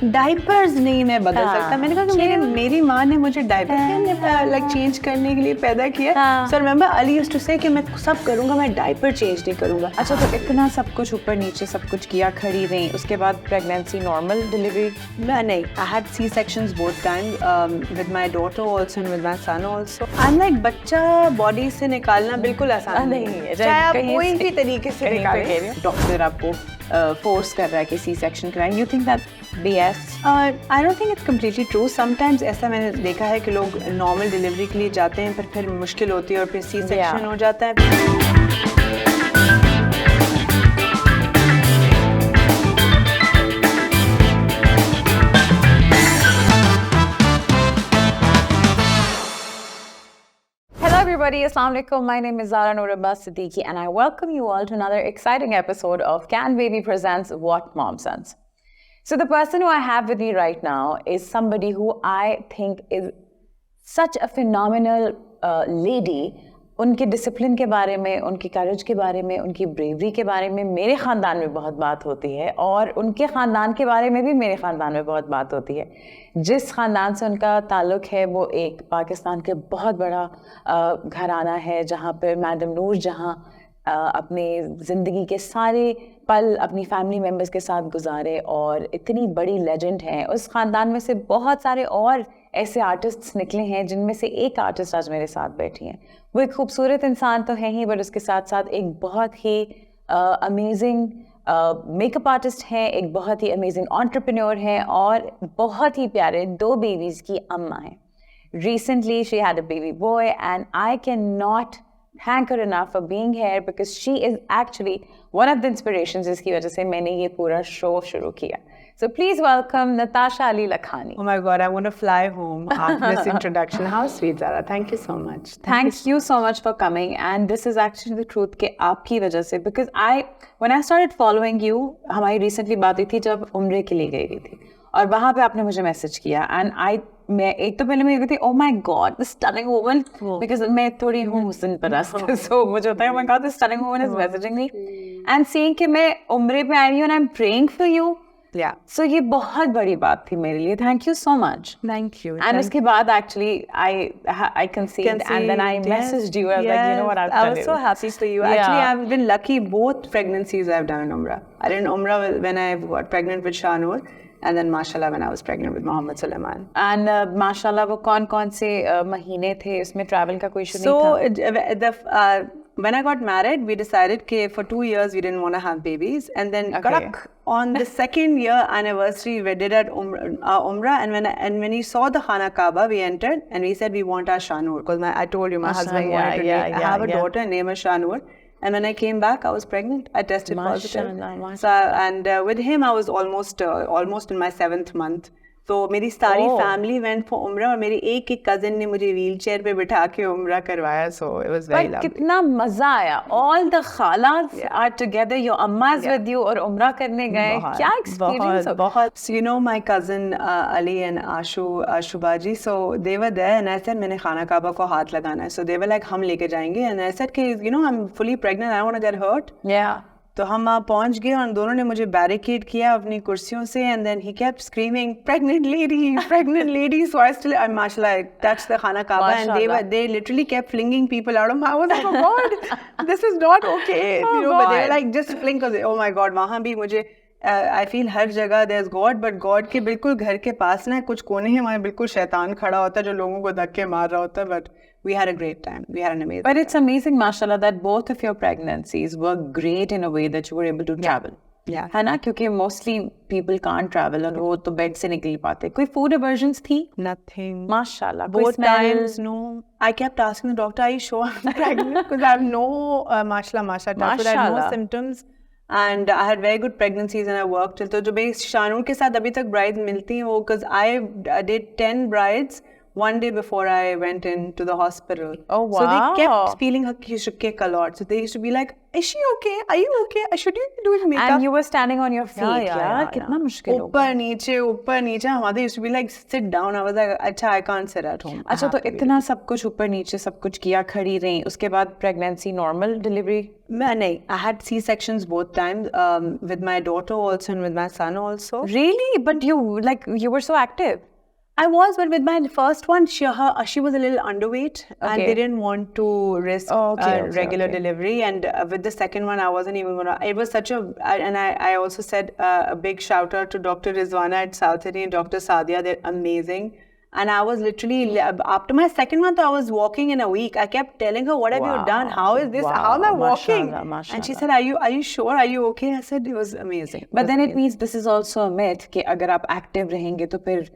Diapers नहीं मैं बदल सकता। मैंने कहा कि मेरी माँ ने मुझे डाइपर लाइक चेंज करने के लिए पैदा किया। So remember Ali used to say कि मैं सब करूँगा, मैं डाइपर चेंज नहीं करूँगा। अच्छा, तो इतना सब कुछ ऊपर नीचे सब कुछ किया, खड़ी रही, उसके बाद प्रेगनेंसी नॉर्मल डिलीवरी? नहीं, I had C sections both time with my daughter also and with my son also. I like बच्चा बॉडी से निकालना बिल्कुल आसान नहीं है, चाहे आप कोई भी तरीके से निकालें। डॉक्टर आपको फोर्स कर रहा है कि सी सेक्शन कराएं, you think that BS? I don't think it's completely true. Sometimes ऐसा मैंने देखा है कि लोग नॉर्मल डिलीवरी के लिए जाते हैं, पर फिर मुश्किल होती है और फिर सी सेक्शन हो जाता है। Everybody, Assalamu alaikum. My name is Zara Noor Abbas Siddiqui and I welcome you all to another exciting episode of Can Baby Presents What Mom Sends. So the person who I have with me right now is somebody who I think is such a phenomenal lady. उनके discipline के बारे में, उनकी करेज के बारे में, उनकी bravery के बारे में मेरे ख़ानदान में बहुत बात होती है और उनके ख़ानदान के बारे में भी मेरे ख़ानदान में बहुत बात होती है। जिस ख़ानदान से उनका ताल्लुक़ है वो एक पाकिस्तान के बहुत बड़ा घराना है जहाँ पर मैडम नूर जहाँ अपने ज़िंदगी के सारे पल अपनी फैमिली मेम्बर्स के साथ गुजारे और इतनी बड़ी लेजेंड हैं। उस ख़ानदान में से बहुत सारे और ऐसे आर्टिस्ट्स निकले हैं जिनमें से एक आर्टिस्ट आज मेरे साथ बैठी हैं। वो एक खूबसूरत इंसान तो है ही, बट उसके साथ साथ एक बहुत ही अमेजिंग मेकअप आर्टिस्ट हैं, एक बहुत ही अमेजिंग एंटरप्रेन्योर हैं और बहुत ही प्यारे 2 बेबीज़ की अम्मा हैं। Recently she had a baby boy and I cannot thank her enough for being here because she is actually one of the inspirations जिसकी वजह से मैंने ये पूरा शो शुरू किया। So please welcome Natasha Ali Lakhani. Oh my God, I want to fly home after this introduction. How sweet, Zara. Thank you so much. Thank you so much for coming. And this is actually the truth कि आपकी वजह से, because when I started following you, हमारी recently बात हुई थी जब उम्रे के लिए गई थी और वहाँ पे आपने मुझे मैसेज किया and मैं एक तो पहले मैं ये थी oh my God, this stunning woman, because मैं थोड़ी हूँ हुस्न परस्त, so मुझे होता है oh my God, this stunning woman is messaging me and saying कि मैं उम्रे पे आई हूँ and I'm praying for you. Yeah. So ये बहुत बड़ी बात थी मेरे लिए. Thank you so much. Thank you. And उसके बाद actually I conceived and then I messaged you. I was like, you know what, I'll tell you. I was so happy for you. Actually, I've been lucky. Both pregnancies I've done in Umrah. I did Umrah when I got pregnant with Shahnur. And then mashallah when I was pregnant with Mohammed Sulaiman. And mashallah वो कौन से महीने थे उसमें travel का कोई issue नहीं था? So when I got married, we decided that for 2 years we didn't want to have babies. And then on the 2nd year anniversary we did at Umrah and when we saw the Khana Kaaba we entered and we said we want our Shahnur because I told you my husband wanted to have a daughter named her Shahnur. And when I came back, I was pregnant. I tested positive. So, and with him, I was almost in my 7th month. तो मेरी सारी family went for उम्रा और मेरी एक cousin ने मुझे wheelchair पे बिठा के उम्रा करवाया. So it was very lovely. कितना मजा आया. ऑल द खालास आर टुगेदर, योर अम्मास विद यू और उम्रा करने गए. क्या एक्सपीरियंस? बहुत. So you know my cousin Ali and Ashubaji, so they were there and I said मैंने खाना काबा को हाथ लगाना है. So they were like हम लेके जाएंगे and I said कि you know I'm fully pregnant, I don't want to get hurt. Yeah. तो हम वहाँ पहुँच गए और दोनों ने मुझे बैरिकेड किया अपनी कुर्सियों से and then he kept screaming pregnant lady so I still mashallah I touched the Khana Kaaba and they literally kept flinging people out of my. I was like oh God, this is not okay. You know, but they were like just fling because oh my God, वहाँ भी मुझे I feel हर जगह there's God, but God के बिल्कुल घर के पास ना कुछ कोने हैं वहाँ बिल्कुल शैतान खड़ा होता है जो लोगों को धक्के मार रहा होता है. But we had a great time. We had an amazing time. But it's amazing, mashallah, that both of your pregnancies were great in a way that you were able to travel. Yeah. है ना? क्योंकि mostly people can't travel और वो तो bed से निकल पाते. कोई food aversions थी? Nothing. Mashallah. Both times, no. I kept asking the doctor, are you sure I'm pregnant? Because I have no, mashallah, I had no symptoms. And I had very good pregnancies and I worked till. तो जो मेरी शानूर के साथ अभी तक brides मिलती हैं वो because I did 10 brides one day before I went into the hospital. Oh, So they wow. kept feeling her she should kick a lot. So they used to be like, is she okay? Are you okay? Should you be doing makeup? And you were standing on your feet, yeah? कितना मुश्किल होगा. ऊपर नीचे हमारे used to be like sit down. I was like, अच्छा I can't sit at home. अच्छा तो इतना सब कुछ ऊपर नीचे सब कुछ किया, खड़ी रही, उसके बाद pregnancy, normal delivery? नहीं, I had C-sections both times, with my daughter also and with my son also. Really? But you were so active. I was, but with my first one, she was a little underweight, and Okay. they didn't want to risk Okay, regular okay. delivery. And with the second one, I wasn't even gonna. It was such a, and I also said a big shout out to Dr. Rizwana at South City and Dr. Sadia. They're amazing. And I was literally after my second month, I was walking in a week. I kept telling her, "What have you done? How is this? Wow. How am I walking?" Mashallah, And she said, "Are you sure? Are you okay?" I said, "It was amazing." But then it means this is also a myth कि अगर आप active रहेंगे तो फिर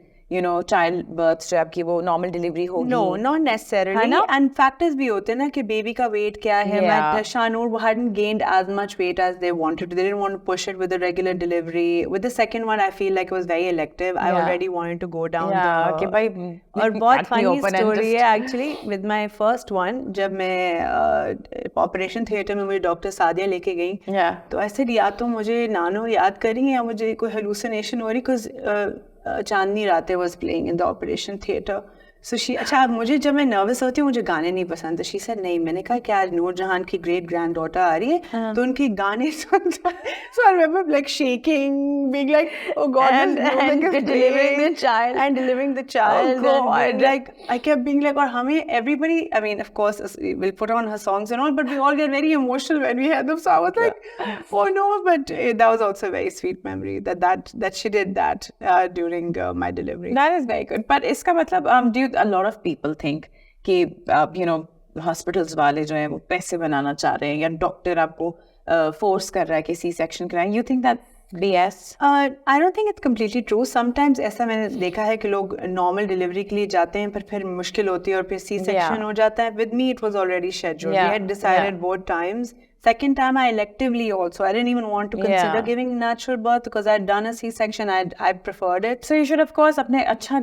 child birth जो आपकी वो normal delivery होगी. No, not necessarily. ना? And factors भी होते हैं ना कि baby का weight क्या है. Yeah. My Shanur hadn't gained as much weight as they wanted to. They didn't want to push it with the regular delivery. With the second one, I feel like it was very elective. I already wanted to go down Yeah, the... कि भाई और बहुत cut me funny open and story just- है actually. With my first one, जब मैं operation theatre में मुझे doctor Sadia लेके गई, Yeah. तो I said या तो मुझे नानो याद करी या मुझे कोई hallucination हो रही, because Chandni Raate was playing in the operation theatre. So she, अच्छा मुझे जब मैं nervous होती हूँ मुझे गाने नहीं पसंद. तो she said नहीं. मैंने कहा क्या नूर जहान की great granddaughter आ रही है तो उनके गाने सुन. So I remember like shaking, being like, oh God, And delivering the child. and delivering the child. Oh God. And like I kept being like, और हमें everybody, I mean of course we'll put on her songs and all, but we all get very emotional when we hear them. So I was like, oh no, but that was also a very sweet memory that she did that during my delivery. That is very good. But इसका मतलब a lot of people think कि hospitals वाले जो हैं वो पैसे बनाना चाह रहे हैं या डॉक्टर आपको force कर रहा है कि C-section कराएं. You think that BS? I don't think it's completely true. Sometimes ऐसा मैंने देखा है कि लोग normal delivery के लिए जाते हैं पर फिर मुश्किल होती है और फिर C-section Yeah. हो जाता है. With me, it was already scheduled. Yeah. We had decided Yeah. both times. Second time, I electively also. I didn't even want to consider Yeah. giving natural birth because I'd done a C-section. I preferred it. So you should of course अपने अच्छा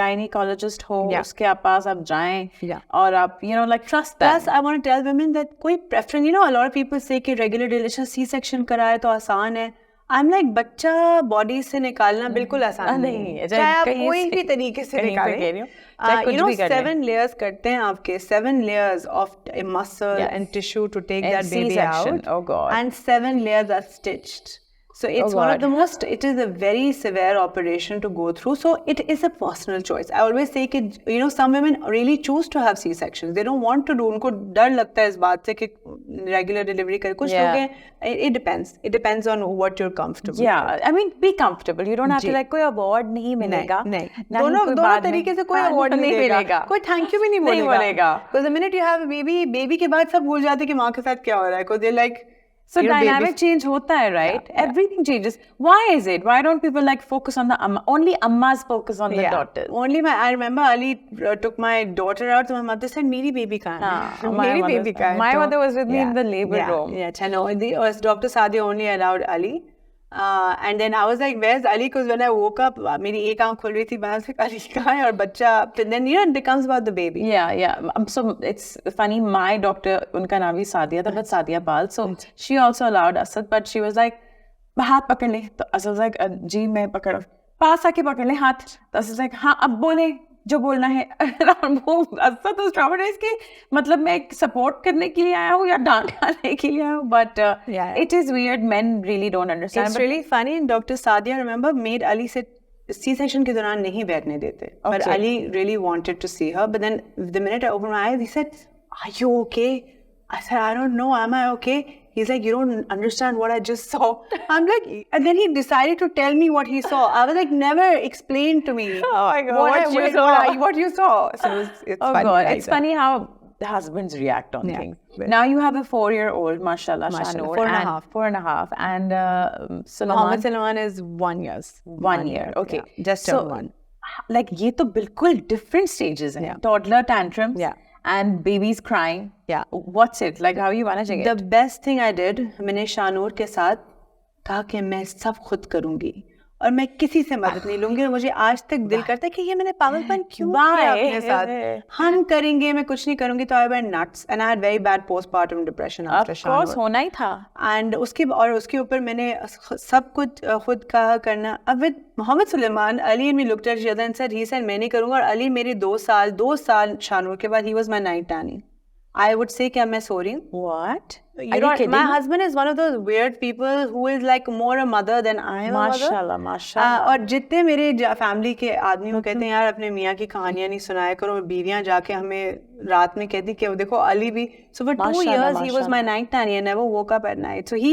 gynecologist हो, Yeah. उसके पास आप जाएं Yeah. और आप like trust them. Plus, I want to tell women that कोई preference, a lot of people say कि regular delivery C-section कराए तो आसान है. I'm like बच्चा body से निकालना बिल्कुल आसान नहीं है. चाहे आप कोई भी तरीके से निकालें. कुछ भी कर लें. 7 layers करते हैं आपके. 7 layers of muscle Yes. and tissue to take And that baby C-section. out. Oh God. And 7 layers are stitched. So it's one of God. the most, it is a very severe operation to go through. So it is a personal choice. I always say that, some women really choose to have C-sections. They don't want to do, उनको डर लगता है इस बात से कि regular delivery करें. कुछ लोग हैं, it depends. It depends on what you're comfortable with. Yeah, I mean, be comfortable. You don't have to like कोई award नहीं मिलेगा. नहीं. ना ही कोई दोनों बाद में- तरीके से कोई हाँ, अवार्ड नहीं मिलेगा. कोई थैंक यू भी नहीं बोलेगा. Because the minute you have a baby के बाद सब भूल जाते हैं कि माँ के साथ क्या हो रहा है. Because they're like, So dynamic change होता है, right? Yeah. Everything changes. Why is it? Why don't people like focus on the only ammas focus on the daughters? Only I remember Ali took my daughter out. So my mother said, "मेरी baby कहाँ है? मेरी baby कहाँ है?" My तो- mother was with me in the labor yeah, room. Yeah, chalo. Dr. Sadia only allowed Ali. And then I was like, where's Ali? Because when I woke up, मेरी एक आँख खुल रही थी. I was like, Ali कहाँ है? और बच्चा. Then it becomes about the baby. Yeah. So it's funny. My doctor, उनका नाम भी सादिया था, but Sadia Bal. So she also allowed Asad, but she was like, हाथ पकड़ ले. तो Asad was like, जी मैं पकड़. पास आके पकड़ ले हाथ. तो Asad was like, हाँ अब बोले जो बोलना है. वो Asad तो traumatized कि मतलब मैं सपोर्ट करने के लिए आया हूँ या डांट खाने के लिए आया हूँ. But it is weird. Men really don't understand. It's really funny. And Dr. Sadia, remember, made Ali sit C-section के दौरान नहीं बैठने देते. But Okay. Ali really wanted to see her. But then the minute I opened my eyes, he said, "Are you okay?" I said, "I don't know. Am I okay?" He's like, "You don't understand what I just saw." I'm like, and then he decided to tell me what he saw. I was like, never explained to me. Oh my God, what you saw. So it's Oh funny. God, like it's that. funny how the husbands react on Yeah. things. Now you have a 4-year-old, mashallah, Shanur, 4.5. 4.5, and Mohammed Sulaiman, Salman is 1 year. 1 year. Okay, Yeah, just turned one. Like ये तो बिल्कुल different stages हैं. Yeah. Toddler tantrums. Yeah. And babies crying. Yeah. What's it like? How are you managing The it? best thing I did, मैंने शानूर के साथ कहा कि मैं सब खुद करूँगी और मैं किसी से मदद नहीं लूंगी और मुझे आज तक दिल करता है कि ये मैंने पागलपन क्यों किया अपने साथ, हम करेंगे मैं कुछ नहीं करूंगी. तो I went nuts and I had very bad postmortem depression after Shanoor. Of course होना ही था. एंड उसके ऊपर मैंने सब कुछ खुद कहा करना. अब with Mohammed Suleman, Ali and me looked at each other and said he said मैं नहीं करूंगा. और अली मेरी 2 साल शानूर के बाद he was my night Naini. I would say कि मैं सो रही हूँ. What? You know, my husband is one of those weird people who is like more a mother than I am a mother. माशाल्लाह माशाल्लाह. और जितने मेरे फैमिली के आदमी वो कहते हैं यार अपने मियाँ की कहानियाँ नहीं सुनाया करो. बीवियाँ जाके हमें रात में कहती कि देखो अली भी. So for 2 years he was my night nanny and never woke up at night. So he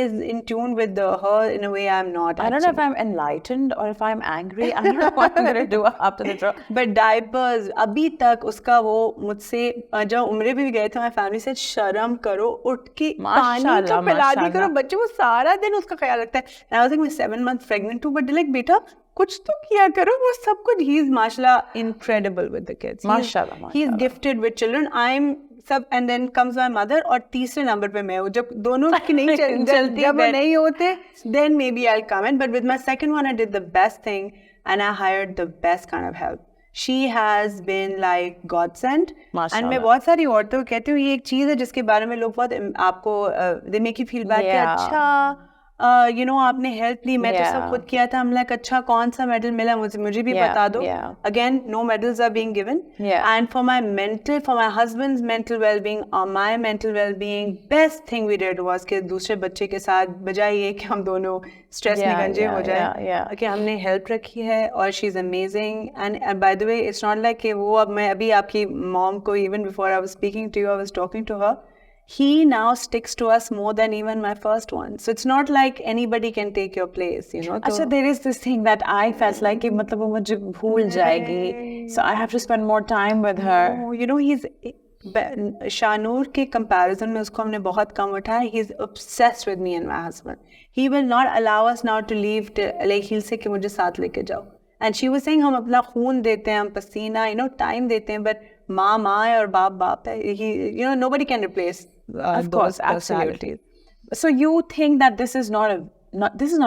is in tune with her in a way I'm not. I don't know if I'm enlightened or if I'm angry. I don't know what I'm gonna do after the show. But diapers अभी तक उसका वो मुझसे जब उम्रे भी गए थे my family said शर्म करो उठ के पानी तो पिला दी करो बच्चे. वो सारा दिन उसका ख्याल रखता है. And I was like मैं 7 months pregnant हूँ but like बेटा कुछ तो किया करो. वो सब कुछ he is माशाल्लाह incredible with the kids. माशाल्लाह he is gifted with children. I'm सब and then comes my mother और तीसरे नंबर पे मैं हूँ. जब दोनों की नहीं चलती जब वो नहीं होते then maybe I'll come in. But with my second one I did the best thing and I hired the best kind of help. She has been like God sent. And मैं बहुत सारी औरतों को कहती हूँ ये एक चीज़ है जिसके बारे में लोग बहुत आपको they make you feel bad कि अच्छा you know आपने हेल्प ली. मैं तो सब खुद किया था. हम लाइक अच्छा कौन सा मेडल मिला मुझे भी बता दो. Again no medals are being given. And for my husband's mental well-being or my mental well-being, best thing we did was कि दूसरे बच्चे के साथ बजाय ये कि हम दोनों स्ट्रेस में गंजे हो जाए कि हमने हेल्प रखी है. और she is amazing. And by the way it's not like कि वो अब मैं अभी आपकी मॉम को even before I was speaking to you I was talking to her. He now sticks to us more than even my first one. So it's not like anybody can take your place, you know. अच्छा, there is this thing that I felt like कि मतलब वो मुझे भूल जाएगी. So I have to spend more time with her. Oh, you know, he's Shanur के comparison में उसको हमने बहुत कम उठाया. He's obsessed with me and my husband. He will not allow us now to leave. Like he'll say कि मुझे साथ लेके जाओ. And she was saying हम अपना खून देते हैं, हम पसीना, you know, time देते हैं. But माँ है और बाप है. He, you know, nobody can replace. Of course, absolutely. So you think that this is not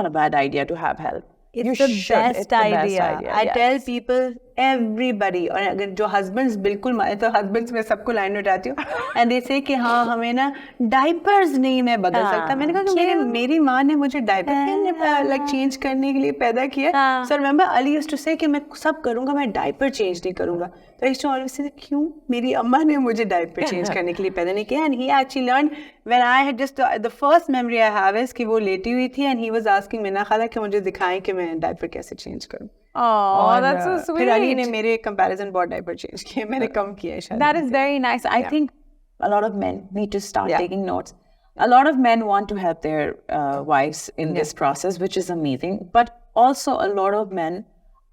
a bad idea to have help? It's the best idea. I tell people, everybody. और अगर जो husbands बिल्कुल मैं तो husbands में सबको line उठाती हूँ and they say कि हाँ हमें ना diapers नहीं मैं बदल सकता. मैंने कहा कि मेरी माँ ने मुझे diaper like change करने के लिए पैदा किया. So remember Ali used to say कि मैं सब करूँगा मैं diaper change नहीं करूँगा. तो I used to always say क्यों मेरी अम्मा ने मुझे diaper change करने के लिए पैदा नहीं किया. And he actually learned when I had just the first memory I have is कि वो लेटी हुई थी and he was asking Meena खाला कि मुझे दिखाएं कि मैं diaper कैसे change करूँ. Oh, that's so sweet. फिर अली ने मेरे comparison बहुत diaper change किए. मैंने कम किया शायद. That is very nice. I think a lot of men need to start taking notes. A lot of men want to help their wives in this process, which is amazing. But also a lot of men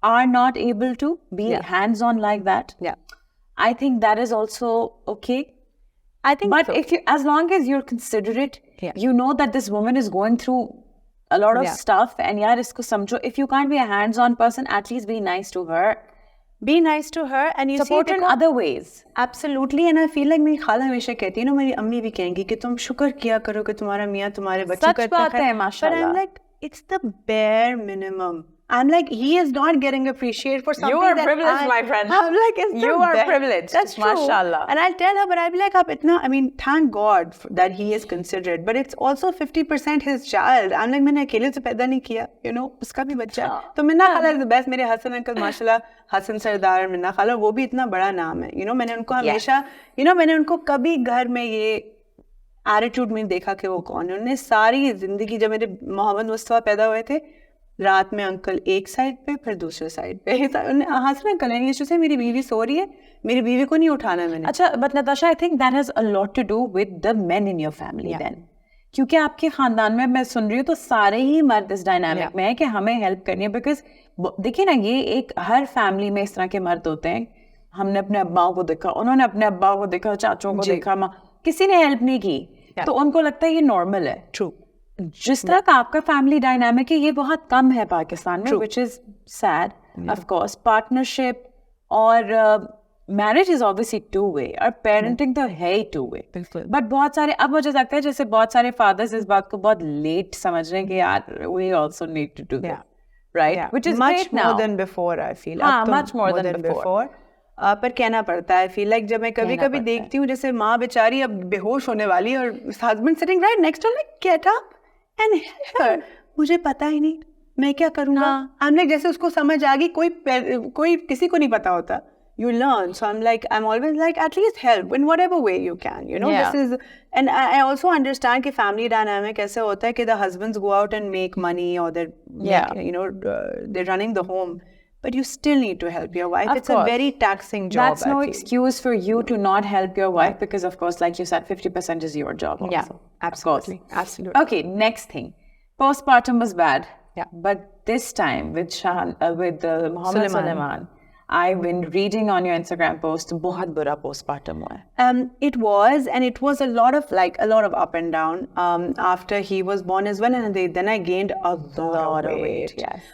are not able to be hands-on like that. Yeah. I think that is also okay. I think but so. if you, as long as you're considerate, you know that this woman is going through a lot of stuff and yaar isko samjho. If you can't be a hands-on person, at least be nice to her. Be nice to her and you support in other ways. Absolutely. And I feel like मेरी खाला हमेशा कहती है ना मेरी अम्मी भी कहेंगी कि तुम शुक्र किया करो कि तुम्हारा मियाँ तुम्हारे बच्चों का इतना है माशाल्लाह. But I'm like it's the bare minimum. I'm like, he is not getting appreciated for something that you are privileged, my friend. I'm like, it's you are privileged. That's true. Mashallah. And I'll tell her, but I'll be like, I mean, thank God that he is considerate. But it's also 50% his child. I'm like, मैंने अकेले से पैदा नहीं किया, you know, उसका भी बच्चा. तो मिन्ना खाला is the best. मेरे हसन अंकल माशाल्लाह, हसन सरदार, मिन्ना खाला, वो भी इतना बड़ा नाम है. You know, मैंने उनको हमेशा, you know, मैंने उनको कभी घर में ये एटीट्यूड में देखा कि वो कौन है. उन्होंने सारी जिंदगी जब मेरे मोहम्मद मुस्तफा पैदा हुए थे रात में अंकल एक साइड पे फिर दूसरे साइड पे हंसना करेंगे से मेरी बीवी सो रही है मेरी बीवी को नहीं उठाना मैंने. अच्छा but Natasha I think that has a lot to do with the men in your family then क्योंकि आपके खानदान में मैं सुन रही हूँ तो सारे ही मर्द इस डायनामिक में है कि हमें हेल्प करनी है. बिकॉज देखिए ना ये एक हर फैमिली में इस तरह के मर्द होते हैं. हमने अपने अब्बाओं को देखा उन्होंने अपने अब्बाओं को देखा चाचों को देखा किसी ने हेल्प नहीं की तो उनको लगता है ये नॉर्मल है. ट्रू. जिस तरह का आपका फैमिली डायनामिक है ये बहुत कम है पाकिस्तान में which is sad of course. Partnership और marriage is obviously two way और पेरेंटिंग तो है ही टू वे, बिल्कुल। बट बहुत सारे, अब मुझे लगता है जैसे बहुत सारे फादर्स इस बात को बहुत लेट समझ रहे हैं कि यार we also need to do this, right, which is much great more now. than before, I feel. हाँ, अब तो much more than before. पर कहना पड़ता है, फील लाइक जब मैं कभी कभी देखती हूँ जैसे माँ बेचारी अब बेहोश होने वाली है और husband sitting right next to like get up and help her, मुझे पता ही नहीं मैं क्या करूँगा। आई एम लाइक जैसे उसको समझ आ गई, कोई किसी को नहीं पता होता, you learn. So I'm always like, at least help in whatever way you can, you know. Yeah. This is, and I also understand कि family dynamic ऐसे होता है कि the husbands go out and make money or they're running the home, but you still need to help your wife. Of It's a course. very taxing job. That's no excuse for you to not help your wife because, of course, like you said, 50% is your job also. Yeah, absolutely. Of course. Absolutely. Okay, next thing. Postpartum was bad. Yeah. But this time with Mohammed Sulaiman, I've been reading on your Instagram post, बहुत बुरा postpartum हुआ है. It was, and it was a lot of up and down after he was born as well, and then I gained a lot of weight. Yes.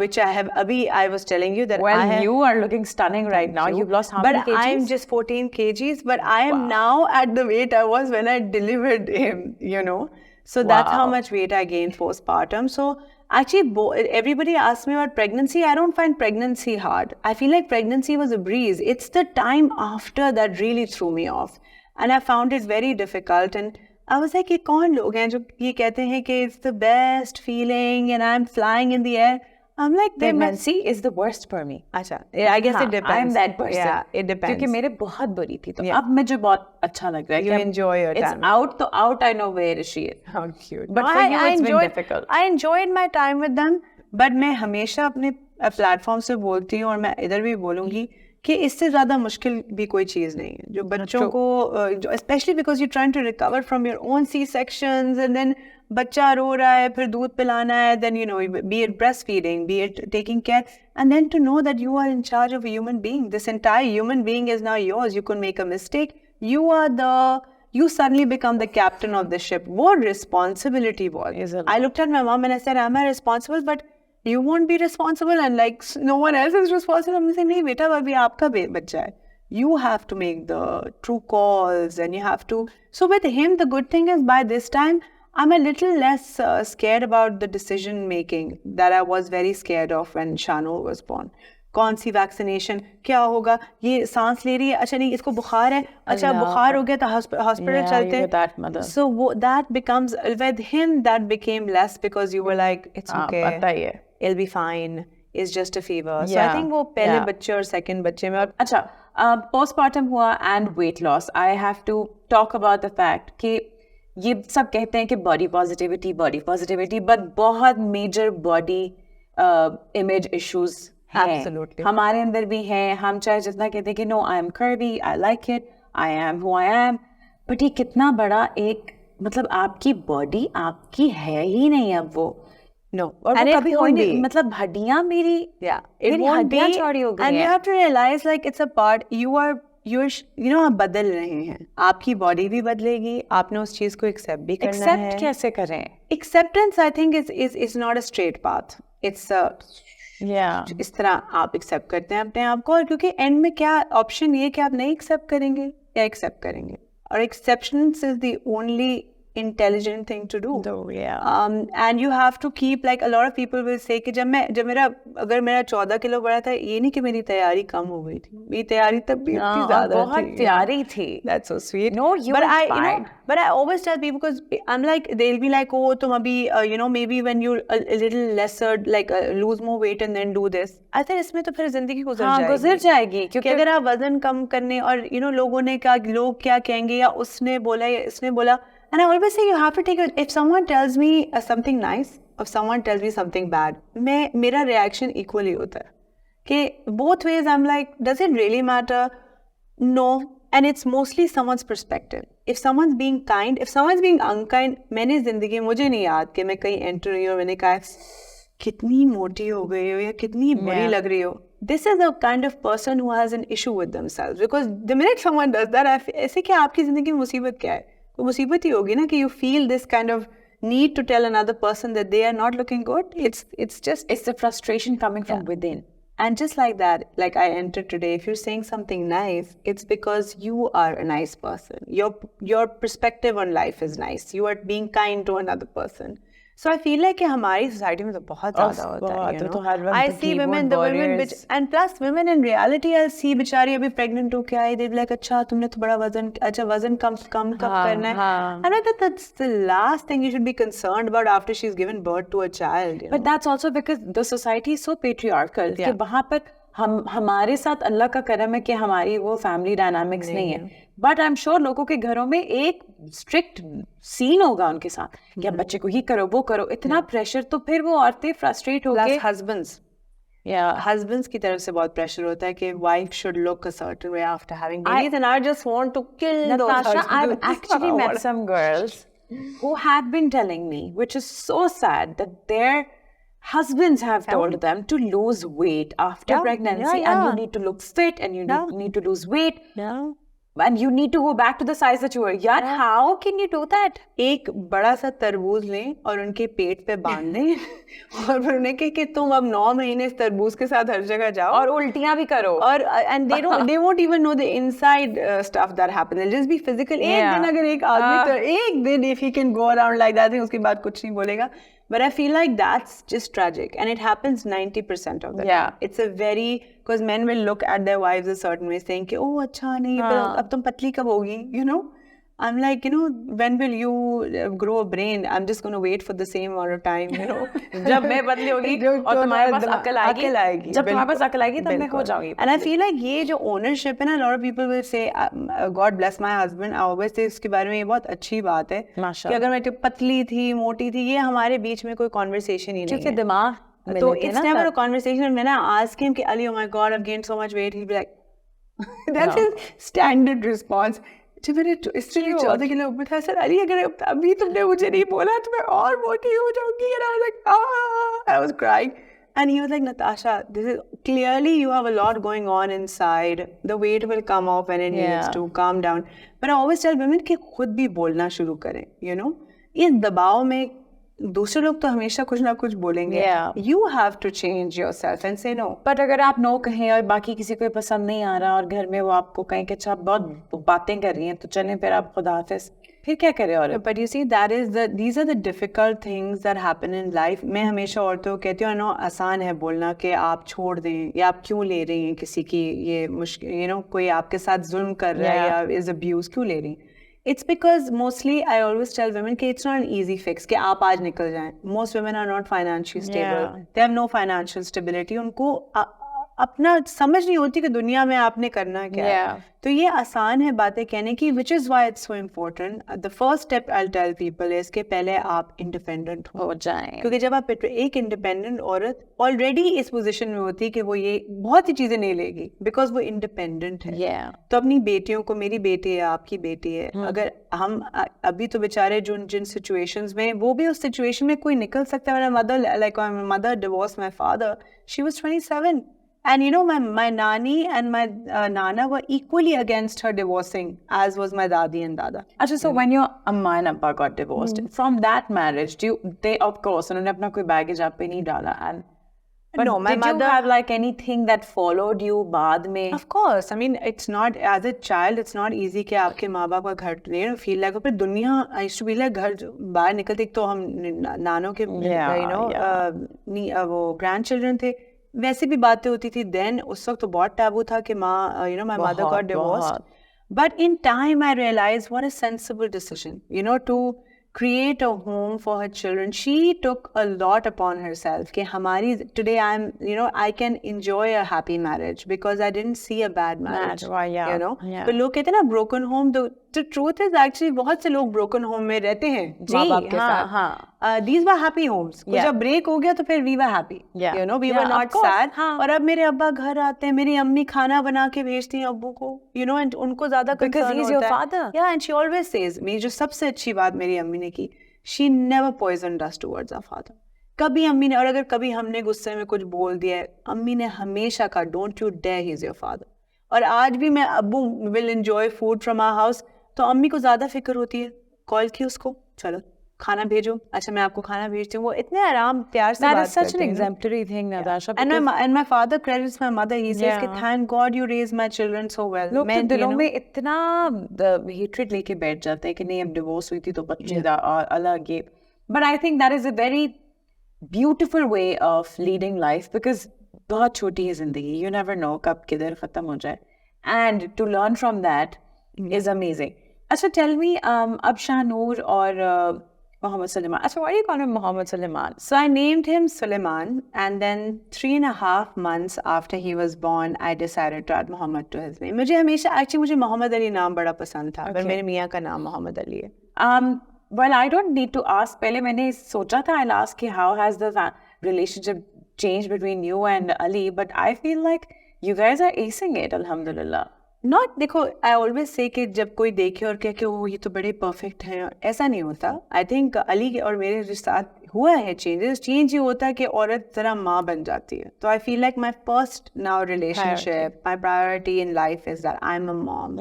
Which I was telling you that Well, you are looking stunning right now. You've lost how many kgs? But I'm just 14 kgs, but I am now at the weight I was when I delivered him, you know. So that's how much weight I gained postpartum. So actually, everybody asks me about pregnancy. I don't find pregnancy hard. I feel like pregnancy was a breeze. It's the time after that really threw me off. And I found it very difficult. And I was like, ये कौन लोग हैं जो ये कहते हैं कि it's the best feeling and I'm flying in the air. I'm like, pregnancy is the worst for me. अच्छा, I guess it depends. I'm that person. Yeah, it depends. क्योंकि मेरे बहुत बुरी थी, तो अब मुझे बहुत अच्छा लग रहा है. You enjoy your time. It's out, तो out. I know where she is. How cute. But for you, it's been difficult. I enjoyed my time with them. But मैं हमेशा अपने प्लेटफॉर्म से बोलती हूँ और मैं इधर भी बोलूँगी कि इससे ज़्यादा मुश्किल भी कोई चीज़ नहीं है जो बच्चों को, especially because you're trying to recover from your own C-sections and then बच्चा रो रहा है, फिर दूध पिलाना है, then you know, be it breastfeeding, be it taking care, and then to know that you are in charge of a human being. This entire human being is now yours. You could make a mistake. You suddenly become the captain of the ship. What responsibility was? I looked at my mom and I said, am I responsible? But you won't be responsible and like no one else is responsible. I'm saying, nahi beta, abhi aapka bachcha hai. You have to make the true calls and you have to. So with him, the good thing is by this time, I'm a little less scared about the decision making that I was very scared of when Shanu was born. कौन सी vaccination, क्या होगा, ये सांस ले रही है, अच्छा नहीं इसको बुखार है, अच्छा बुखार हो गया तो हॉस्पिटल चलते हैं. So that becomes, with him that became less because you were like, it's okay, it'll be fine, it's just a fever. So I think वो पहले बच्चे और second बच्चे में. अच्छा, postpartum हुआ and weight loss. I have to talk about the fact कि ये सब कहते हैं कि body positivity, but बहुत major body image issues Absolutely. हमारे अंदर भी हैं. हम चाहे जितना कहते हैं कि no, I am curvy, I like it, I am who I am, but ये कितना बड़ा एक, मतलब आपकी body आपकी है ही नहीं अब वो. No, और वो कभी हो नहीं, मतलब हड्डियां मेरी, मेरी हड्डियां चौड़ी हो गई हैं. And you have to realize like it's a part, you're आप बदल रहे हैं, आपकी बॉडी भी बदलेगी, आपने उस चीज को एक्सेप्ट भी करना है. एक्सेप्ट कैसे करें? Acceptance I think is not a straight path. It's इस तरह आप एक्सेप्ट करते हैं अपने आप को, और क्योंकि एंड में क्या ऑप्शन ये कि आप नहीं एक्सेप्ट करेंगे या एक्सेप्ट करेंगे, और exceptions is the only intelligent thing to do. And you have to keep, like a lot of people will say कि अगर मेरा 14 किलो बढ़ा था, ये नहीं कि मेरी तैयारी कम हो गई थी, मेरी तैयारी तब भी इतनी ज़्यादा थी. बहुत तैयारी थी. That's so sweet. No, you were fine. But I always tell people, because I'm like, they'll be like, oh, तुम अभी maybe when you're a little lesser, like lose more weight and then do this. I think इसमें तो फिर जिंदगी गुजर जाएगी. क्योंकि अगर आप वजन कम करने और लोगों ने कहा, लोग क्या कहेंगे, या उसने बोला या इसने बोला. And I always say you have to take it. If someone tells me something nice, or someone tells me something bad, मेरा reaction equally होता है. कि both ways I'm like, does it really matter? No. And it's mostly someone's perspective. If someone's being kind, if someone's being unkind, मैंने जिंदगी, मुझे नहीं याद कि मैं कहीं एंटर हुई और मैंने कहा कितनी मोटी हो गई हो या कितनी बुरी लग रही हो. This is the kind of person who has an issue with themselves. Because the minute someone does that, ऐसे कि आपकी जिंदगी में मुसीबत क्या है? तो मुसीबत ही होगी ना कि you feel this kind of need to tell another person that they are not looking good. It's the frustration coming from within. And just like that, like I entered today, if you're saying something nice, it's because you are a nice person. Your perspective on life is nice. You are being kind to another person. So I feel like कि हमारी society में तो बहुत ज़्यादा होता है, you know. I see women, the women, and plus women in reality, I'll see बेचारी अभी pregnant होके आई, they'll be like, अच्छा तुमने तो बड़ा वजन, अच्छा वजन कम कब करना है? And I thought that's the last thing you should be concerned about after she's given birth to a child. But that's also because the society is so patriarchal कि वहाँ पर हमारे साथ अल्लाह का करम है कि हमारी वो फैमिली डायनामिक्स नहीं है. बट आई एम श्योर लोगों के घरों में एक स्ट्रिक्ट सीन होगा उनके साथ कि अब बच्चे को ये करो वो करो, इतना प्रेशर, तो फिर वो औरतें फ्रस्ट्रेट होके husbands की तरफ से बहुत प्रेशर होता है कि wife should look a certain way after having babies, and I just want to kill those husbands. I've actually met some girls who have been telling me, which is so sad, that their husbands have told them to lose weight after pregnancy, and you need to look fit, and you need to lose weight. And you need to go back to the size that you were. यार, how can you do that? एक बड़ा सा तरबूज लें और उनके पेट पे बांध दें और फिर उन्हें कहें कि तुम अब 9 महीने इस तरबूज के साथ हर जगह जाओ और उल्टियां भी करो. और and they won't even know the inside stuff that happens. They'll just be physical. एक दिन अगर एक आदमी एक दिन if he can go around like that, उसके बाद कुछ नहीं बोलेगा. But I feel like that's just tragic, and it happens 90% of the time. It's a very, because men will look at their wives a certain way, saying कि oh अच्छा नहीं, अब तुम पतली कब होगी, you know. I'm like, you know, when will you grow a brain? I'm just going to wait for the same amount of time, you know. जब मैं पतली होगी और तुम्हारे पास अकल आएगी, जब तुम्हारे पास अकल आएगी तब मैं हो जाऊंगी. And I feel like ये जो ownership है ना, a lot of people will say, God bless my husband. I always say इसके बारे में ये बहुत अच्छी बात है कि अगर मैं पतली थी, मोटी थी, ये हमारे बीच में कोई conversation ही नहीं है. क्योंकि दिमाग तो it's never a conversation. When I ask him कि Ali, oh my God, I've gained so much weight, he'll be like, that's his standard response. जब मैंने इसलिए 14 किलो ऊपर था, सर अली अगर अभी तुमने मुझे नहीं बोला तो मैं और मोटी हो जाऊंगी. And I was like, I was crying. And he was like, Natasha, this is clearly you have a lot going on inside. The weight will come off when it needs to. Calm down. But I always tell women कि खुद भी बोलना शुरू करें, you know. इस दबाव में दूसरे लोग तो हमेशा कुछ ना कुछ बोलेंगे. You have to change yourself and say no. But अगर आप नो कहें और बाकी किसी को पसंद नहीं आ रहा और घर में वो आपको कहें कि अच्छा बहुत बातें कर रही हैं तो चलें फिर आप खुदा हाफिज़, फिर क्या करें? और But you see, these are the difficult things that happen in life. मैं हमेशा औरतों को कहती हूँ, आसान है बोलना कि आप छोड़ दें या आप क्यों ले रही हैं किसी की ये मुश्किल, you know, कोई आपके साथ जुल्म कर रहा है या is abuse, क्यों ले रही हैं? It's because mostly I always tell women कि it's not an easy fix कि आप आज निकल जाएं. Most women are not financially stable. They have no financial stability. उनको अपना समझ नहीं होती कि दुनिया में आपने करना क्या है. तो ये आसान है बातें कहने की, which is why it's so important. The first step I'll tell people is कि पहले आप independent हो जाएं. क्योंकि जब आप एक independent औरत already इस position में होती है कि वो ये बहुत सी चीजें नहीं लेगी because वो independent है. तो अपनी बेटियों को, मेरी बेटी है, आपकी बेटी है, अगर हम अभी तो बेचारे जिन situations में, वो भी उस situation में कोई निकल सकता है. My mother divorced my father. She was 27. And you know, my nani and my nana were equally against her divorcing, as was my dadi and dada. Achha, so when your amma and abba got divorced, from that marriage, they of course, उन्होंने अपना कोई baggage आप पे नहीं डाला, and but no, my mother, did you have like anything that followed you बाद में? Of course, I mean, it's not, as a child, it's not easy कि आपके माँ बाप का घर, you know, feel like, फिर दुनिया, I used to be like, घर बाहर निकलते तो हम नानों के, you know, वो grandchildren थे. वैसे भी बातें होती थी. Then उस वक्त तो बहुत टैबू था कि माँ, you know, my mother got divorced. But in time I realized what a sensible decision, you know, to create a home for her children. She took a lot upon herself कि हमारी, today I'm, you know, I can enjoy a happy marriage because I didn't see a bad marriage. You know, तो लोग कहते हैं ना broken home, the truth is actually बहुत से लोग broken home में रहते हैं माँ बाप के साथ. These were happy homes. जब break हो गया तो फिर we were happy. You know, we were not sad. और अब मेरे अब्बा घर आते हैं, मेरी अम्मी खाना बना के भेजती हैं अब्बू को, you know, and उनको ज़्यादा concern because he's your father. Yeah, and she always says, मेरी जो सबसे अच्छी बात मेरी अम्मी ने की, she never poisoned us towards our father. कभी अम्मी ने, और अगर कभी हमने गुस्से में कुछ बोल दिया है, अम्मी ने हमेशा कहा, don't you dare, he's your father. और आज भी मैं अब्बू will enjoy food from our house, तो अम्मी को ज़्यादा फिक्र होती है, कॉल की उसको, चलो खाना भेजो, अच्छा मैं आपको खाना भेजती हूँ, वो इतने आराम प्यार से That बात is such करते an हैं, exemplary thing, Natasha. and my father credits my mother. He says कि thank God you raised my children so well. लोग तो दिलों में इतना hatred लेके बैठ जाते हैं कि नहीं अब डिवोर्स हुई थी तो बच्चे अलग ये. But I think that is a very beautiful way of leading life because बहुत छोटी है जिंदगी. You never know कब किधर खत्म हो जाए. And to learn from that is amazing. अच्छा, tell me, अब शाहनूर और Muhammad Sulaiman. अच्छा, why do you call him Muhammad Sulaiman? So I named him Sulaiman, and then 3.5 months after he was born, I decided to add Muhammad to his name. मुझे हमेशा actually मुझे मोहम्मद अली नाम बड़ा पसंद था, पर मेरे मियाँ का नाम मोहम्मद अली है. Well, I don't need to ask. पहले मैंने सोचा था I'll ask you how has the relationship changed between you and Ali, but I feel like you guys are acing it, alhamdulillah. Not, देखो, I always say कि जब कोई देखे और कहे कि वो ये तो बड़े परफेक्ट हैं, ऐसा नहीं होता. आई थिंक अली और मेरे जो साथ हुआ है चेंज ये होता है कि औरत ज़रा माँ बन जाती है. तो I feel like my first now relationship, my priority in life is that I am a mom,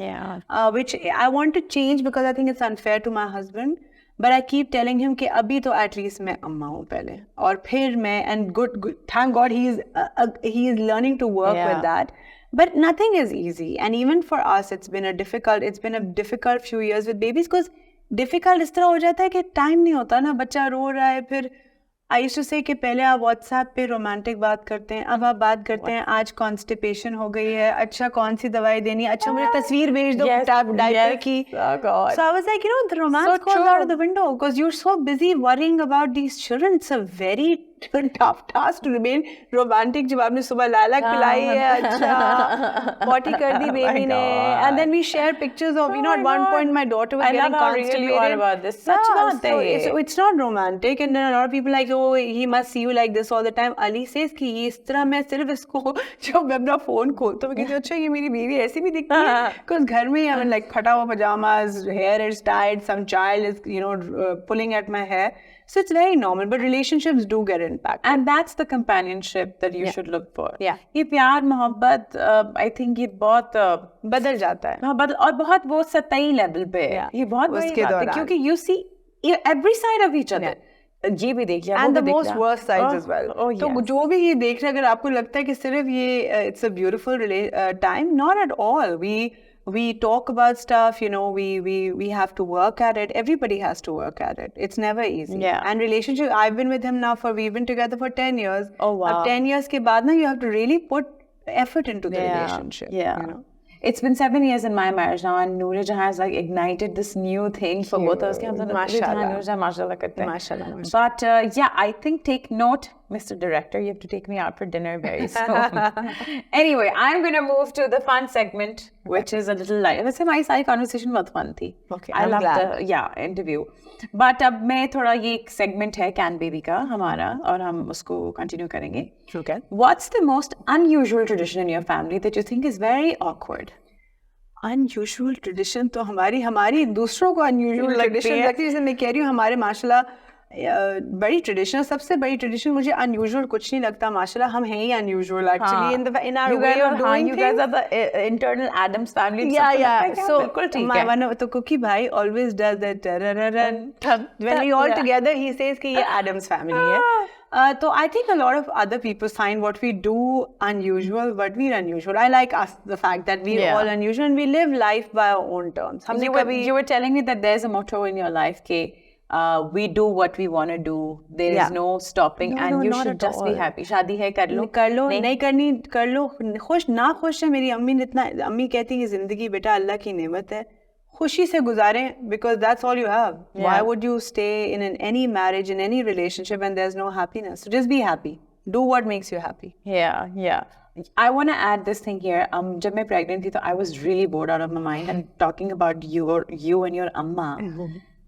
which I want to change because I think it's unfair to my husband. But I keep telling him कि अभी तो at least मैं अम्मा हूँ पहले, और फिर मैं, and good thank God he is learning to work with that. But nothing is easy, and even for us it's been a difficult few years with babies, because difficult इस तरह हो जाता है कि टाइम नहीं होता ना, बच्चा रो रहा है. फिर I used to say कि पहले आप व्हाट्सएप पे रोमांटिक बात करते हैं, अब आप बात करते हैं आज कॉन्स्टिपेशन हो गई है, अच्छा कौन सी दवाई देनी है, अच्छा मुझे तस्वीर भेज दो डायपर की. So I was like, the romance goes out of the window because you're so busy worrying about these children. It's a very tough task to remain romantic जब आपने सुबह लालक पिलाई है, अच्छा पॉटी कर दी बेबी ने, and then we share pictures of, at one point my daughter was getting constipated. About this. Such बात है. So it's not romantic, and then a lot of people like, oh, he must see you like this all the time. Ali says कि ये इस तरह मैं सिर्फ इसको जब मैं अपना फोन खोलता हूँ कहती हूँ अच्छा ये मेरी बीवी ऐसी भी दिखती है, because घर में I mean like फटा हुआ pajamas, hair is tied, some child is pulling at my hair. So it's very normal, but relationships do get impacted. And that's the companionship that you should look for. Yeah. ये प्यार मोहब्बत I think ये बहुत बदल जाता है. बदल, और बहुत वो सतही लेवल पे है. ये बहुत बड़ी बात है क्योंकि you see every side of each other. ये भी देख लिया, and the most worst sides as well. तो जो भी ये देख रहे हैं, अगर आपको लगता है कि सिर्फ ये it's a beautiful time, not at all. We talk about stuff, we have to work at it. Everybody has to work at it. It's never easy. Yeah. And relationship, I've been with him now we've been together for 10 years. Oh wow. Ab 10 years के बाद ना you have to really put effort into the relationship. Yeah. It's been 7 years in my marriage now, and Noor Jahan has like ignited this new thing for both of us. Mashallah. But yeah, I think take note, Mr. Director, you have to take me out for dinner very soon. Anyway, I'm going to move to the fun segment, which is a little light. वैसे हमारी सारी conversation बहुत fun थी. Okay, I love the interview. But अब मैं थोड़ा ये एक segment है Can Baby का हमारा, और हम उसको continue करेंगे. Okay. What's the most unusual tradition in your family that you think is very awkward? Unusual tradition तो हमारी दूसरों को unusual tradition लगती है. जैसे मैं कह रही हूँ हमारे माशाल्लाह बड़ी ट्रेडिशन, सबसे बड़ी ट्रेडिशन मुझे अनयूजुअल कुछ नहीं लगता. माशाल्लाह हम हैं ही unusual actually in our way of doing you guys are the internal Addams family. So my one तो कुकी भाई always does that when we all together he says कि ये Addams family है. So I think a lot of other people find what we do unusual, but we're unusual. I like us the fact that we're all unusual and we live life by our own terms. You were telling me that there's a motto in your life कि we do what we want to do. There is no stopping, and you should just be happy. शादी है कर लो नहीं करनी कर लो, खुश ना खुश है. मेरी अम्मी कहती है जिंदगी बेटा अल्लाह की नेमत है, खुशी से गुजारें, because that's all you have. Why would you stay in any marriage, in any relationship when there's no happiness? So just be happy. Do what makes you happy. Yeah. I want to add this thing here. जब मैं pregnant थी तो I was really bored out of my mind, and talking about you and your amma.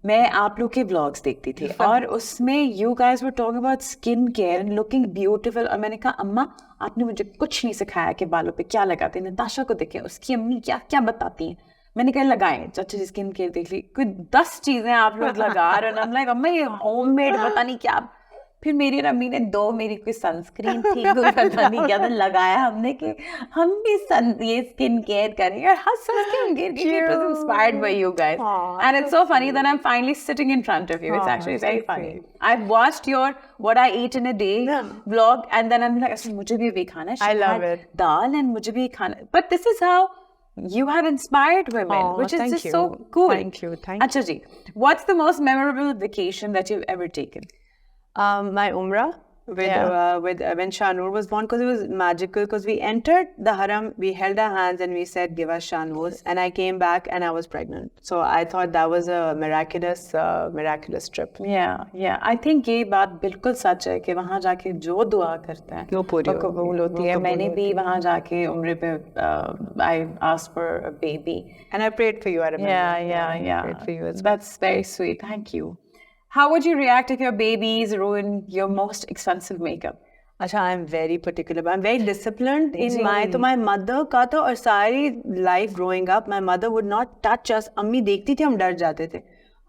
मैं आप लोग के vlogs देखती थी और उसमें you guys were talking about skin care and looking beautiful, और मैंने कहा अम्मा आपने मुझे कुछ नहीं सिखाया कि बालों पे क्या लगाते हैं. नताशा को देखें उसकी अम्मी क्या क्या बताती हैं. मैंने कहा लगाएं, चाचा जी स्किन केयर देख ली, कोई 10 चीजें आप लोग लगा रहे हो. I'm like अम्मा ये होममेड पता नहीं क्या. फिर मेरी और अम्मी ने मेरी कोई सनस्क्रीन थी, कोई पता नहीं क्या था, लगाया हमने कि हम भी ये स्किन केयर करेंगे, और हंस हंस के हम गिर गए. It was inspired by you guys. And it's so funny that I'm finally sitting in front of you. It's actually very funny. I've watched your what I eat in a day vlog, and then I'm like, मुझे भी ये खाना है. I love it. Dal and मुझे भी खाना. But this is how you have inspired women, which is just so cool. Thank you. Acha ji, what's the most memorable vacation that you've ever taken? My Umrah with when Shanur was born, because it was magical, because we entered the haram, we held our hands and we said, give us Shanur, and I came back and I was pregnant. So I thought that was a miraculous trip. Yeah. I think ये बात बिल्कुल सच है कि वहाँ जाके जो दुआ करते हैं वो पूरी वो कबूल होती है. मैंने भी वहाँ जाके उम्र पे I asked for a baby. And I prayed for you, I remember. Yeah. I prayed for you as well. That's very sweet. Thank you. How would you react if your babies ruin your most expensive makeup? अच्छा, I'm very particular. I'm very disciplined in my mother का तो, और सारी life growing up, my mother would not touch us. अम्मी देखती थी हम डर जाते थे.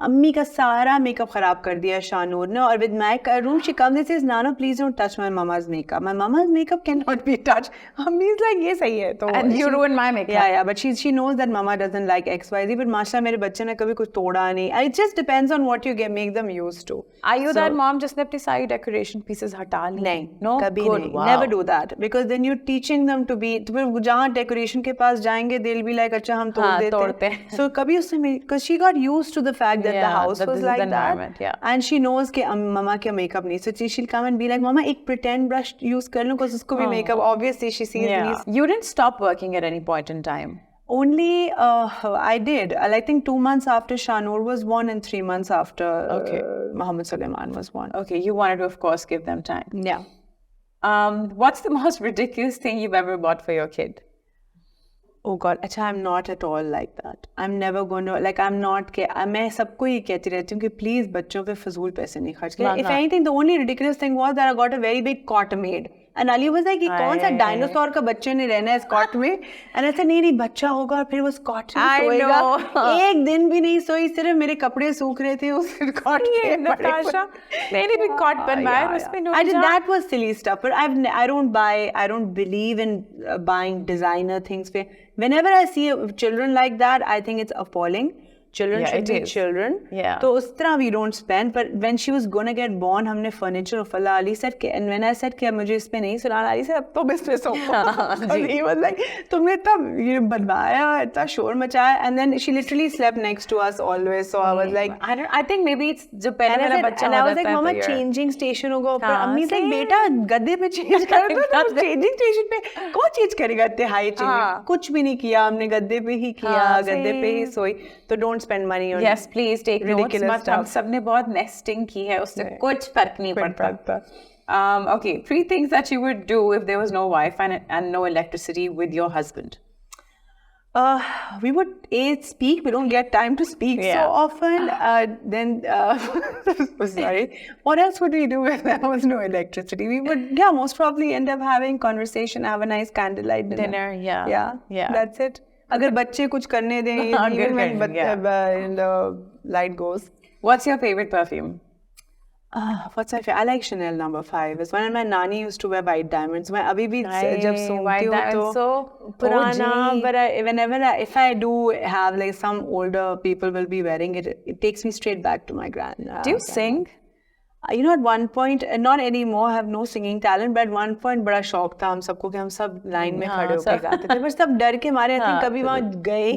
अम्मी का सारा मेकअप खराब कर दिया शानूर ने. और with my room she comes and says, Nano, please don't touch my mama's makeup. My mama's makeup cannot be touched. अम्मी is like, ये सही है. तो and you ruined my makeup. Yeah, but she knows that mama doesn't like XYZ. But माशा मेरे बच्चे ने कभी कुछ तोड़ा नहीं. It just depends on what you make them used to. Are you that mom जिसने अपनी सारी decoration pieces हटा ली? नहीं, no, कभी good. नहीं. Wow. Never do that, because then you're teaching them to be. तो फिर जहाँ decoration के पास जाएंगे, they'll be like, अच्छा हम तोड़ते हैं. So कभी उससे, because she got used to the fact that the house was like that, and she knows कि mama क्या makeup नहीं. So she'll come and be like, mama एक pretend brush use कर लो, because उसको भी makeup. Obviously she sees these. You didn't stop working at any point in time. Only I did. I think 2 months after Shanur was born and 3 months after Muhammad Sulaiman was born. Okay, you wanted to, of course, give them time. Yeah. What's the most ridiculous thing you've ever bought for your kid? Oh God, अच्छा, I'm not at all like that. I'm never going to, like, I'm not, मैं सबको ये कहती रहती हूँ कि please बच्चों पे फजूल पैसे नहीं खर्च करें. If anything, the only ridiculous thing was that I got a very big cot made. And Ali was like, कौन सा डायनासोर का बच्चे ने रहना है इस कॉट में? And ऐसे नहीं बच्चा होगा और फिर वो कॉट में सोएगा. एक दिन भी नहीं सोई, सिर्फ मेरे कपड़े सूख रहे थे उस कॉट में. नताशा, मैंने भी कॉट बनवाया, उसमें I did, that was silly stuff. But I don't believe in buying designer things. Whenever I see children like that, I think it's appalling. Children should be children. Yeah. So उस तरह we don't spend. But when she was gonna get born, हमने furniture of Allah. Ali said, and when I said कि मुझे इस पे नहीं सुना, Ali said, अब तो मैं इस पे सोऊंगा. He was like, तुमने तब ये बनवाया, इतना शोर मचाया. And then she literally slept next to us always. So I was like, I think maybe it's जो पहले वाला बच्चा and I was like, Mama, changing station होगा ऊपर. अम्मी like, बेटा गद्दे पे change कर दो. तो changing station पे कौन चीज करेगा इतने high changing? कुछ भी नहीं किया हमने, गद्दे पे ही किया, गद्दे पे ही सोई. तो don't spend money on yes, please take ridiculous notes. stuff. हम सबने बहुत nesting की है, उससे कुछ फर्क नहीं पड़ता. Okay, 3 things that you would do if there was no Wi-Fi and no electricity with your husband. We would speak. We don't get time to speak so often. Then, sorry. What else would we do if there was no electricity? We would, most probably end up having conversation, have a nice candlelight dinner. Yeah. That's it. अगर बच्चे कुछ करने दें, even when the light goes. What's your favorite perfume? What's my favorite? I like Chanel No. 5. It's when my nani used to wear white diamonds. मैं अभी भी जब सूंघती हूँ तो पुराना. But if I do have like some older people will be wearing it, it takes me straight back to my grand. Do you sing? You know, at one point, not anymore, I have no singing talent, but at one point बड़ा शौक था हम सबको कि हम सब line में खड़े होकर गाते थे. पर सब डर के मारे I think कभी वहाँ गए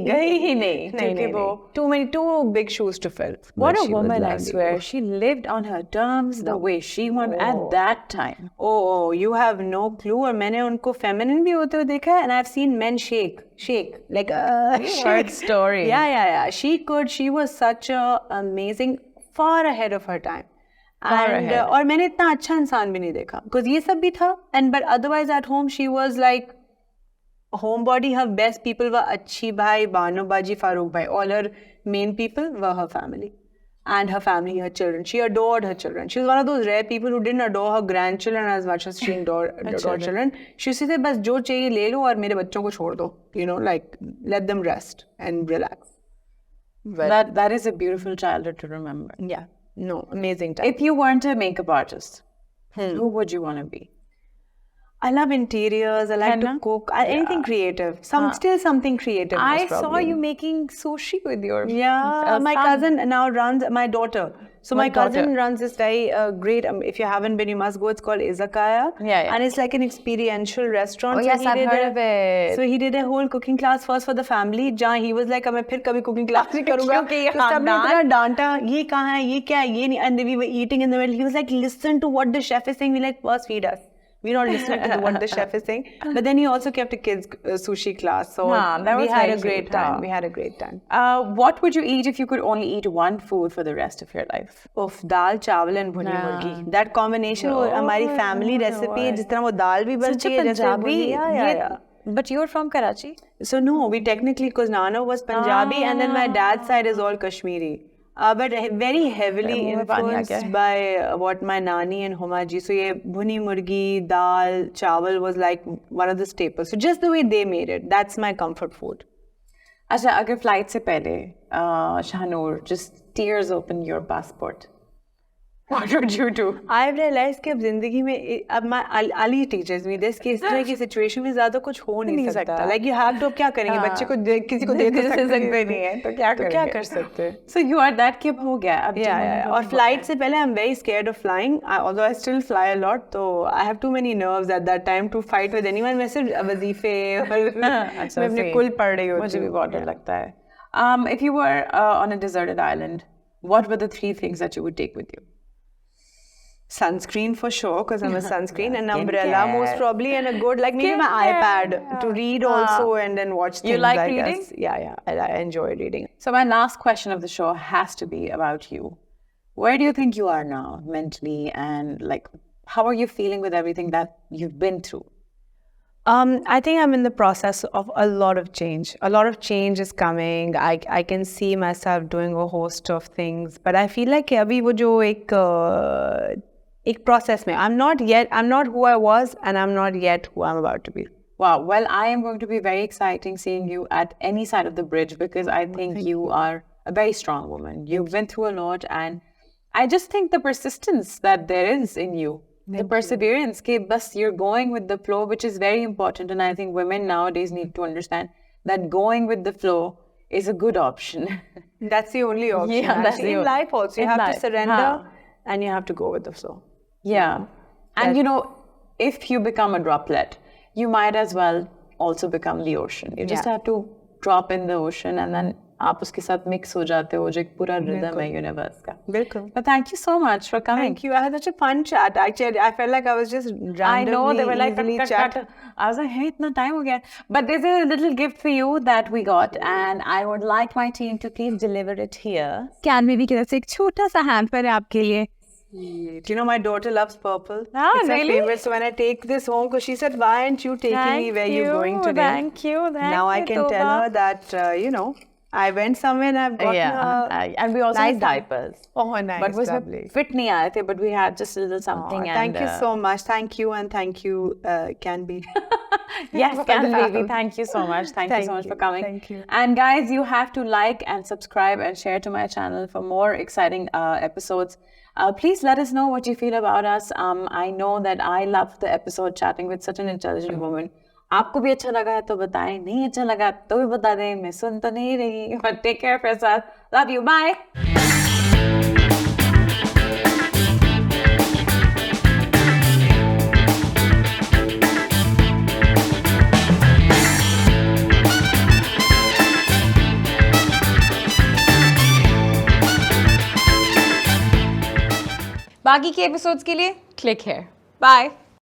ही नहीं. क्योंकि वो too big shoes to fill. What a woman, I swear. She lived on her terms the way she wanted at that time. Oh, you have no clue. और मैंने उनको feminine भी होते हुए देखा है, and I've seen men shake like shake story. Yeah. She was such a amazing, far ahead of her time. और मैंने इतना अच्छा इंसान भी नहीं देखा, because ये सब भी था. And but otherwise at home she was like homebody. Her best people were Achhi Bhai, Banu Baji, Farooq Bhai. All her main people were her family. And her family, her children. She adored her children. She was one of those rare people who didn't adore her grandchildren as much as she adored children. She used to say, बस जो चाहिए ले लो और मेरे बच्चों को छोड़ दो. You know, like let them rest and relax. That is a beautiful childhood to remember. Yeah. No, amazing time. If you weren't a makeup artist, who would you want to be? I love interiors. I like to cook. Anything creative. Still something creative. I saw you making sushi with your my son. cousin now runs my daughter. So my cousin runs this very great. If you haven't been, you must go. It's called Izakaya. Yeah. And it's like an experiential restaurant. Oh yes, I've heard of it. So he did a whole cooking class first for the family. जहाँ he was like, मैं फिर कभी cooking class नहीं करूँगा. तो सबने इतना डांटा. ये कहाँ है? ये क्या है? ये नहीं. And we were eating in the middle. He was like, listen to what the chef is saying. We like, first feed us. We're not listening to what the chef is saying. But then he also kept a kids sushi class. So we had a great time. We had a great time. What would you eat if you could only eat one food for the rest of your life? Of dal, chawal and bhuni murgi. That combination वो हमारी family recipe है. जिस तरह वो दाल भी बनती है जैसे Yeah. But you're from Karachi? So no, we technically, because Nana was Punjabi and then my dad's side is all Kashmiri. But very heavily influenced by what my Nani and Huma ji. So ye bhuni murgi, dal, chawal was like one of the staples. So just the way they made it, that's my comfort food. अच्छा अगर flight से पहले Shahnur, just tears open your passport. What would you do? I've realized कि अब जिंदगी में अब Ali teaches me this कि इस तरह की situation में ज़्यादा कुछ हो नहीं सकता. Like you have to अब क्या करेंगे बच्चे को किसी को दे सकते नहीं है तो क्या कर सकते हैं. So you are that कि अब हो गया अब. Yeah. और flight से पहले I'm very scared of flying. Although I still fly a lot, so I have too many nerves at that time to fight with anyone. मैं सिर्फ वजीफे मैं अपने कुल पढ़ रही होती हूँ. मुझे भी बहुत डर लगता है. If you were on a deserted island, what were the 3 things that you would take with you? Sunscreen for sure, because I'm a sunscreen, an umbrella most probably, and a good, like maybe my iPad to read also and then watch things. You like reading? Yeah, I enjoy reading. So my last question of the show has to be about you. Where do you think you are now mentally, and like how are you feeling with everything that you've been through? I think I'm in the process of a lot of change. A lot of change is coming. I can see myself doing a host of things, but I feel like अभी वो जो एक process में I'm not who I was and I'm not yet who I'm about to be. Wow. Well, I am going to be very exciting seeing you at any side of the bridge because I think you are a very strong woman. You've been through a lot and I just think the persistence that there is in you, the perseverance, you're going with the flow, which is very important. And I think women nowadays need to understand that going with the flow is a good option. That's the only option. Yeah, that's in life also. You have to surrender and you have to go with the flow. Yeah. And you know, if you become a droplet, you might as well also become the ocean. You just have to drop in the ocean and then आप उसके साथ mix हो जाते हो जो एक पूरा rhythm है universe का. बिल्कुल. But thank you so much for coming. Thank you. I had such a fun chat. Actually, I felt like I was just randomly I know they were like chat. I was like, hey, itna time ho gaya. But there's a little gift for you that we got, and I would like my team to please deliver it here. Can Baby की तरफ से एक छोटा सा hamper है आपके लिए. You know, my daughter loves purple. Ah, it's really? her favorite. So when I take this home, because she said, why aren't you taking me where you're going today? Thank you. Now I can tell her that, you know, I went somewhere and I've gotten and we also nice had diapers. Oh, nice. But lovely. Fit nahi aaye the, but we had just a little something. Thank you so much. Thank you and thank you, Canby. Yes, Canby. Thank you so much. Thank you so much for coming. Thank you. And guys, you have to like and subscribe and share to my channel for more exciting episodes. Please let us know what you feel about us. I know that I loved the episode chatting with such an intelligent woman. आपको भी अच्छा लगा है तो बताएं, नहीं अच्छा लगा तो भी बता दें, मैं सुन तो नहीं रही. But take care, Prasad. Love you. Bye. बाकी के एपिसोड्स के लिए क्लिक here. Bye.